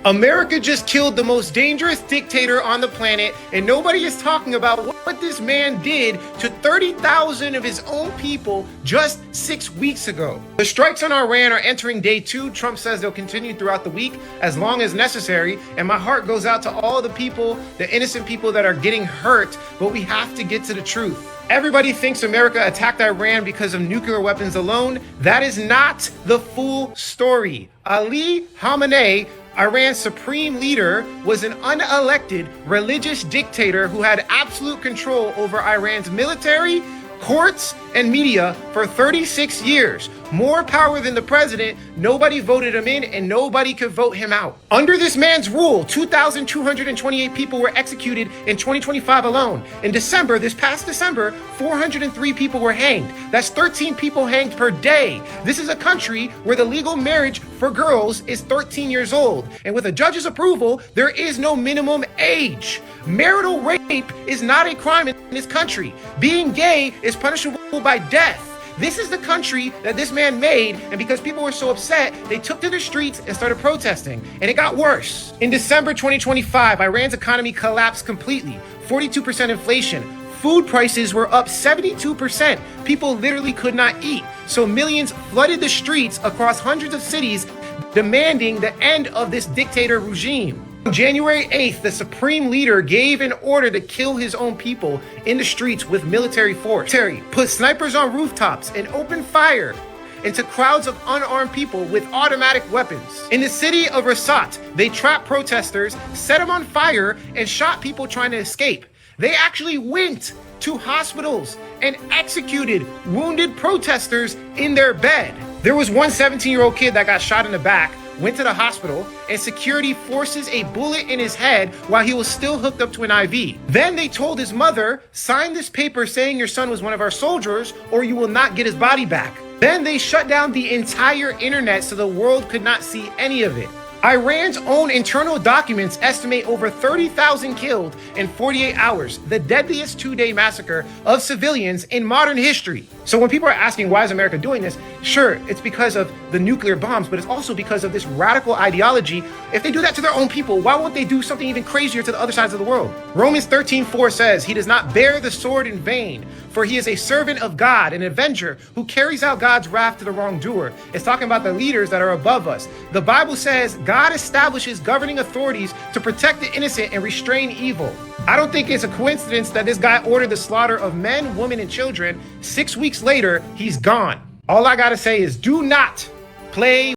America just killed the most dangerous dictator on the planet, and nobody is talking about what this man did to 30,000 of his own people just 6 weeks ago. The strikes on Iran are entering day 2. Trump says they'll continue throughout the week as long as necessary, and my heart goes out to all the people, the innocent people that are getting hurt, but we have to get to the truth. Everybody thinks America attacked Iran because of nuclear weapons alone. That is not the full story. Ali Khamenei, Iran's supreme leader, was an unelected religious dictator who had absolute control over Iran's military, courts, and media for 36 years. More power than the president. Nobody voted him in and nobody could vote him out. Under this man's rule, 2,228 people were executed in 2025 alone. In December, this past December, 403 people were hanged. That's 13 people hanged per day. This is a country where the legal marriage for girls is 13 years old. And with a judge's approval, there is no minimum age. Marital rape is not a crime in this country. Being gay is punishable by death. This is the country that this man made, and because people were so upset, they took to the streets and started protesting, and it got worse. In December 2025, Iran's economy collapsed completely. 42% inflation. Food prices were up 72%. People literally could not eat. So millions flooded the streets across hundreds of cities, demanding the end of this dictator regime. On January 8th, the supreme leader gave an order to kill his own people in the streets with military force. Put snipers on rooftops and opened fire into crowds of unarmed people with automatic weapons. In the city of Rasat, they trapped protesters, set them on fire, and shot people trying to escape. They actually went to hospitals and executed wounded protesters in their bed. There was one 17-year-old kid that got shot in the back, went to the hospital, and security forces a bullet in his head while he was still hooked up to an IV. Then they told his mother, sign this paper saying your son was one of our soldiers or you will not get his body back. Then they shut down the entire internet so the world could not see any of it. Iran's own internal documents estimate over 30,000 killed in 48 hours, the deadliest 2-day massacre of civilians in modern history. So when people are asking why is America doing this, sure, it's because of the nuclear bombs, but it's also because of this radical ideology. If they do that to their own people, why won't they do something even crazier to the other sides of the world? Romans 13:4 says, he does not bear the sword in vain, for he is a servant of God, an avenger who carries out God's wrath to the wrongdoer. It's talking about the leaders that are above us. The Bible says God establishes governing authorities to protect the innocent and restrain evil. I don't think it's a coincidence that this guy ordered the slaughter of men, women, and children. 6 weeks later, he's gone. All I gotta say is do not play